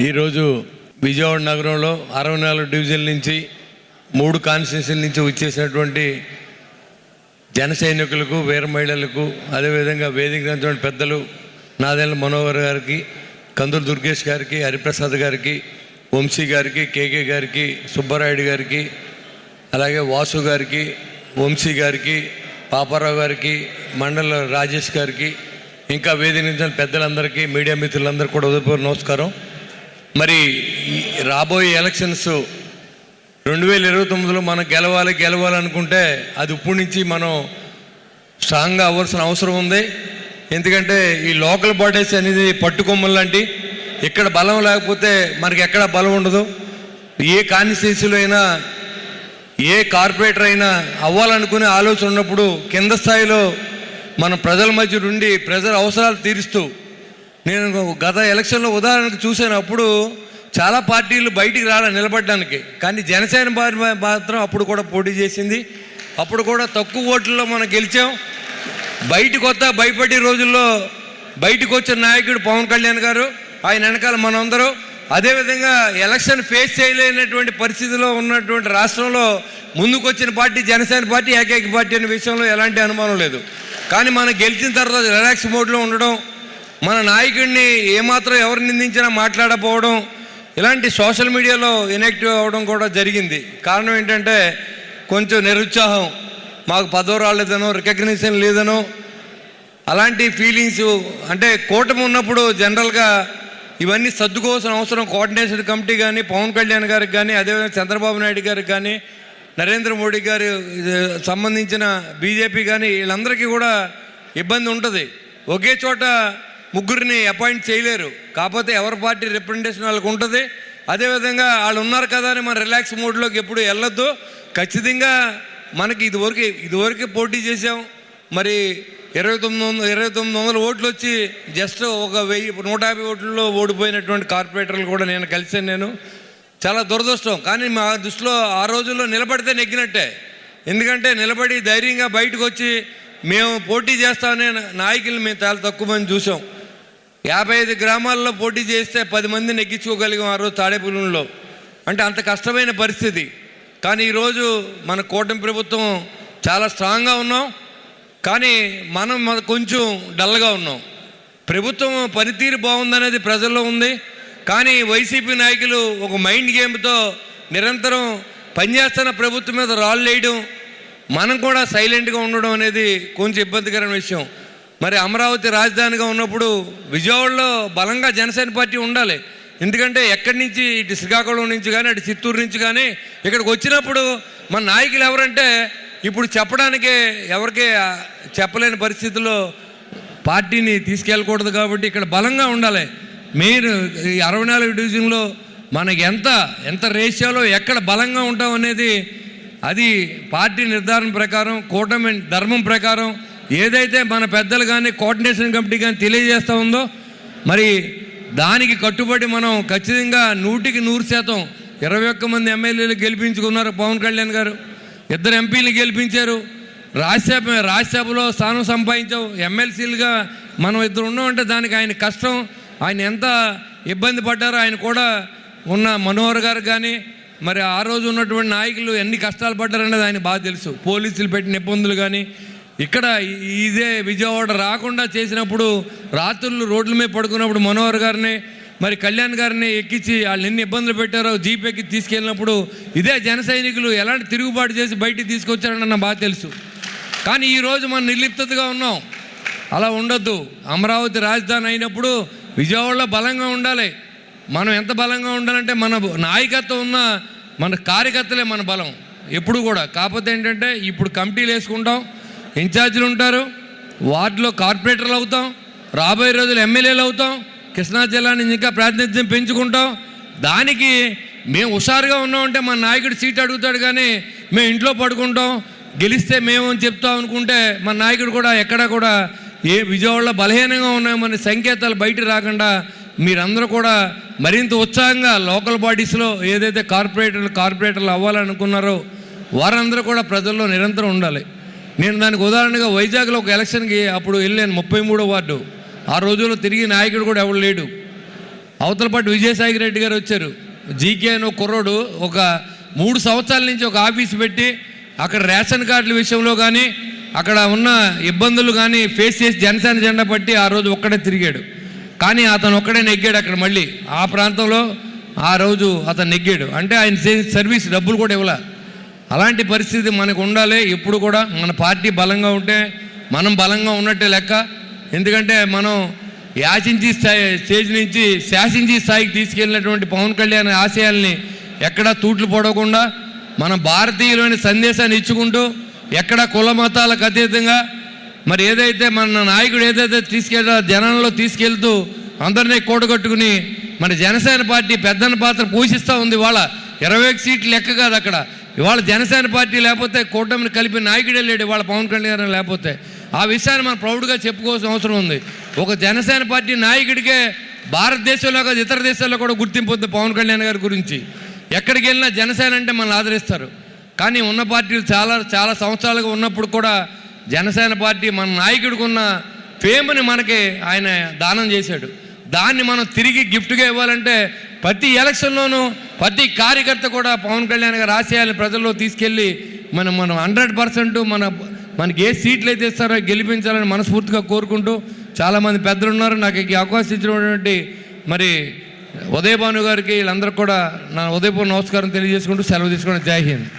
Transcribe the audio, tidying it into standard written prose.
ఈరోజు విజయవాడ నగరంలో 64 డివిజన్ల నుంచి 3 కాన్స్టిట్యూన్సీల నుంచి వచ్చేసినటువంటి జన సైనికులకు, వీర మహిళలకు, అదేవిధంగా వేదిక పెద్దలు నాదెళ్ల మనోహర్ గారికి, కందులు దుర్గేష్ గారికి, హరిప్రసాద్ గారికి, వంశీ గారికి, కేకే గారికి, సుబ్బారాయుడు గారికి, అలాగే వాసు గారికి, వంశీ గారికి, పాపారావు గారికి, మండల రాజేష్ గారికి, ఇంకా వేదిక పెద్దలందరికీ, మీడియా మిత్రులందరికీ కూడా ఉదయపూర్వ నమస్కారం. మరి రాబోయే ఎలక్షన్స్ 2029లో మనం గెలవాలనుకుంటే అది ఇప్పటి నుంచి మనం స్ట్రాంగ్గా అవ్వాల్సిన అవసరం ఉంది. ఎందుకంటే ఈ లోకల్ బాడీస్ అనేది పట్టుకొమ్మలు లాంటి, ఇక్కడ బలం లేకపోతే మనకి ఎక్కడ బలం ఉండదు. ఏ కాన్స్టిట్యూన్సీలో అయినా, ఏ కార్పొరేటర్ అయినా అవ్వాలనుకునే ఆలోచన ఉన్నప్పుడు కింద స్థాయిలో మనం ప్రజల మధ్య నుండి ప్రజల అవసరాలు తీరుస్తూ, నేను గత ఎలక్షన్లో ఉదాహరణకు చూశాను. అప్పుడు చాలా పార్టీలు బయటికి నిలబడడానికి, కానీ జనసేన మాత్రం అప్పుడు కూడా పోటీ చేసింది. అప్పుడు కూడా తక్కువ ఓట్లలో మనం గెలిచాం. బయటకు వస్తా భయపడే రోజుల్లో బయటకు వచ్చిన నాయకుడు పవన్ కళ్యాణ్ గారు, ఆయన వెనకాల మనందరూ. అదేవిధంగా ఎలక్షన్ ఫేస్ చేయలేనటువంటి పరిస్థితిలో ఉన్నటువంటి రాష్ట్రంలో ముందుకు వచ్చిన పార్టీ జనసేన పార్టీ, ఏకైక పార్టీ అనే విషయంలో ఎలాంటి అనుమానం లేదు. కానీ మనం గెలిచిన తర్వాత రిలాక్స్ మోడ్లో ఉండడం, మన నాయకుడిని ఏమాత్రం ఎవరు నిందించినా మాట్లాడకపోవడం, ఇలాంటి సోషల్ మీడియాలో ఇన్యాక్టివ్ అవ్వడం కూడా జరిగింది. కారణం ఏంటంటే కొంచెం నిరుత్సాహం, మాకు పదవి రాలేదనో, రికగ్నిషన్ లేదనో, అలాంటి ఫీలింగ్స్. అంటే కూటమి ఉన్నప్పుడు జనరల్గా ఇవన్నీ సర్దుకోవాల్సిన అవసరం కోఆర్డినేషన్ కమిటీ కానీ, పవన్ కళ్యాణ్ గారికి కానీ, అదేవిధంగా చంద్రబాబు నాయుడు గారికి కానీ, నరేంద్ర మోడీ గారి సంబంధించిన బీజేపీ కానీ, వీళ్ళందరికీ కూడా ఇబ్బంది ఉంటుంది. ఒకే చోట ముగ్గురిని అపాయింట్ చేయలేరు. కాకపోతే ఎవరి పార్టీ రిప్రజెంటేషన్ వాళ్ళకు ఉంటుంది. అదేవిధంగా వాళ్ళు ఉన్నారు కదా అని మన రిలాక్స్ మోడ్లోకి ఎప్పుడు వెళ్ళొద్దు. ఖచ్చితంగా మనకి ఇదివరకు పోటీ చేసాం. మరి 2900 ఓట్లు వచ్చి జస్ట్ ఒక 150 ఓట్లలో ఓడిపోయినటువంటి కార్పొరేటర్లు కూడా నేను కలిసాను. చాలా దురదృష్టం. కానీ మా దృష్టిలో ఆ రోజుల్లో నిలబడితే నెగ్గినట్టే. ఎందుకంటే నిలబడి ధైర్యంగా బయటకు వచ్చి మేము పోటీ చేస్తామనే నాయకులు మేము చాలా తక్కువ మంది చూసాం. 55 గ్రామాల్లో పోటీ చేస్తే 10 మందిని నెగ్గించుకోగలిగాం ఆ రోజు తాడేపల్లిలో. అంటే అంత కష్టమైన పరిస్థితి. కానీ ఈరోజు మన కూటమి ప్రభుత్వం చాలా స్ట్రాంగ్గా ఉన్నాం, కానీ మనం కొంచెం డల్గా ఉన్నాం. ప్రభుత్వం పనితీరు బాగుందనేది ప్రజల్లో ఉంది. కానీ వైసీపీ నాయకులు ఒక మైండ్ గేమ్తో నిరంతరం పనిచేస్తున్న ప్రభుత్వం మీద రాళ్ళు వేయడం, మనం కూడా సైలెంట్గా ఉండడం అనేది కొంచెం ఇబ్బందికరమైన విషయం. మరి అమరావతి రాజధానిగా ఉన్నప్పుడు విజయవాడలో బలంగా జనసేన పార్టీ ఉండాలి. ఎందుకంటే ఎక్కడి నుంచి, ఇటు శ్రీకాకుళం నుంచి కానీ, అటు చిత్తూరు నుంచి కానీ ఇక్కడికి వచ్చినప్పుడు మన నాయకులు ఎవరంటే ఇప్పుడు చెప్పడానికే ఎవరికే చెప్పలేని పరిస్థితుల్లో పార్టీని తీసుకెళ్ళకూడదు. కాబట్టి ఇక్కడ బలంగా ఉండాలి. మెయిన్ ఈ 64 డివిజన్లో మనకి ఎంత రేషియోలో ఎక్కడ బలంగా ఉంటాం అనేది అది పార్టీ నిర్ధారణ ప్రకారం, కూటమి ధర్మం ప్రకారం ఏదైతే మన పెద్దలు కానీ, కోఆర్డినేషన్ కమిటీ కానీ తెలియజేస్తూ ఉందో, మరి దానికి కట్టుబడి మనం ఖచ్చితంగా 100% 21 మంది ఎమ్మెల్యేలు గెలిపించుకున్నారు. పవన్ కళ్యాణ్ గారు 2 ఎంపీలు గెలిపించారు. రాజ్యసభలో స్థానం సంపాదించావు. ఎమ్మెల్సీలుగా మనం 2 ఉన్నామంటే దానికి ఆయన కష్టం, ఆయన ఎంత ఇబ్బంది పడ్డారో ఆయన కూడా ఉన్న మనోహర్ గారు కానీ, మరి ఆ రోజు ఉన్నటువంటి నాయకులు ఎన్ని కష్టాలు పడ్డారనేది ఆయన బాగా తెలుసు. పోలీసులు పెట్టిన ఇబ్బందులు కానీ, ఇక్కడ ఇదే విజయవాడ రాకుండా చేసినప్పుడు రాత్రులు రోడ్ల మీద పడుకున్నప్పుడు మనోహర్ గారిని, మరి కళ్యాణ్ గారిని ఎక్కించి వాళ్ళు ఎన్ని ఇబ్బందులు పెట్టారో జీప్ ఎక్కి తీసుకెళ్ళినప్పుడు ఇదే జన సైనికులు ఎలాంటి తిరుగుబాటు చేసి బయటికి తీసుకొచ్చారని నాకు బాగా తెలుసు. కానీ ఈరోజు మనం నిర్లిప్తగా ఉన్నాం. అలా ఉండొద్దు. అమరావతి రాజధాని అయినప్పుడు విజయవాడలో బలంగా ఉండాలి. మనం ఎంత బలంగా ఉండాలంటే మన నాయకత్వం ఉన్న మన కార్యకర్తలే మన బలం ఎప్పుడు కూడా. కాకపోతే ఏంటంటే ఇప్పుడు కమిటీలు వేసుకుంటాం, ఇన్ఛార్జీలు ఉంటారు, వార్డులో కార్పొరేటర్లు అవుతాం, రాబోయే రోజులు ఎమ్మెల్యేలు అవుతాం, కృష్ణా జిల్లా నుంచి ఇంకా ప్రాతినిధ్యం పెంచుకుంటాం. దానికి మేము హుషారుగా ఉన్నామంటే మన నాయకుడు సీట్ అడుగుతాడు, కానీ మేము ఇంట్లో పడుకుంటాం, గెలిస్తే మేము అని చెప్తాం అనుకుంటే మన నాయకుడు కూడా ఎక్కడా కూడా ఏ విజయవాడలో బలహీనంగా ఉన్నామనే సంకేతాలు బయట రాకుండా మీరందరూ కూడా మరింత ఉత్సాహంగా లోకల్ బాడీస్లో ఏదైతే కార్పొరేటర్లు అవ్వాలనుకున్నారో వారందరూ కూడా ప్రజల్లో నిరంతరం ఉండాలి. నేను దానికి ఉదాహరణగా వైజాగ్లో ఒక ఎలక్షన్కి అప్పుడు వెళ్ళాను, 33వ వార్డు. ఆ రోజుల్లో తిరిగి నాయకుడు కూడా ఎవరు లేడు. అవతల పాటు విజయసాయి రెడ్డి గారు వచ్చారు. జీకే అని ఒక కుర్రోడు ఒక 3 సంవత్సరాల నుంచి ఒక ఆఫీస్ పెట్టి అక్కడ రేషన్ కార్డుల విషయంలో కానీ అక్కడ ఉన్న ఇబ్బందులు కానీ ఫేస్ చేసి జనసేన జెండా పట్టి ఆ రోజు ఒక్కడే తిరిగాడు. కానీ అతను ఒక్కడే నెగ్గాడు అక్కడ. మళ్ళీ ఆ ప్రాంతంలో ఆ రోజు అతను నెగ్గాడు. అంటే ఆయన సర్వీస్ డబ్బులు కూడా ఇవ్వాల. అలాంటి పరిస్థితి మనకు ఉండాలి. ఎప్పుడు కూడా మన పార్టీ బలంగా ఉంటే మనం బలంగా ఉన్నట్టే లెక్క. ఎందుకంటే మనం యాచించి స్టేజ్ నుంచి శాసించి స్థాయికి తీసుకెళ్ళినటువంటి పవన్ కళ్యాణ్ ఆశయాల్ని ఎక్కడా తూట్లు పడకుండా మనం భారతీయులైన సందేశాన్ని ఇచ్చుకుంటూ ఎక్కడా కుల మతాలకు అతీతంగా మరి ఏదైతే మన నాయకుడు ఏదైతే జనంలో తీసుకెళ్తూ అందరినీ కూడగట్టుకుని మన జనసేన పార్టీ పెద్దన్న పాత్ర పోషిస్తూ ఉంది. ఇవాళ 21 సీట్లు లెక్క కాదు అక్కడ. ఇవాళ జనసేన పార్టీ లేకపోతే కూటమిని కలిపి నాయకుడే లేడు ఇవాళ పవన్ కళ్యాణ్ లేకపోతే. ఆ విషయాన్ని మనం ప్రౌడ్గా చెప్పుకోవాల్సిన అవసరం ఉంది. ఒక జనసేన పార్టీ నాయకుడికే భారతదేశంలో కాదు ఇతర దేశాల్లో కూడా గుర్తింపు ఉంది పవన్ కళ్యాణ్ గారి గురించి. ఎక్కడికి వెళ్ళినా జనసేన అంటే మనల్ని ఆదరిస్తారు. కానీ ఉన్న పార్టీలు చాలా సంవత్సరాలుగా ఉన్నప్పుడు కూడా జనసేన పార్టీ మన నాయకుడికి ఉన్న ఫేమ్ని మనకి ఆయన దానం చేశాడు. దాన్ని మనం తిరిగి గిఫ్ట్గా ఇవ్వాలంటే ప్రతి ఎలక్షన్లోనూ ప్రతి కార్యకర్త కూడా పవన్ కళ్యాణ్ గారి ఆశయాలను ప్రజల్లో తీసుకెళ్ళి మనం 100% మనకి ఏ సీట్లు అయితే ఇస్తారో గెలిపించాలని మనస్ఫూర్తిగా కోరుకుంటూ చాలామంది పెద్దలు ఉన్నారు. నాకు ఈ అవకాశం ఇచ్చినటువంటి మరి ఉదయభాను గారికి వీళ్ళందరూ కూడా నా ఉదయపూర్వ నమస్కారం తెలియజేసుకుంటూ సెలవు తీసుకోవడం. జై హింద్.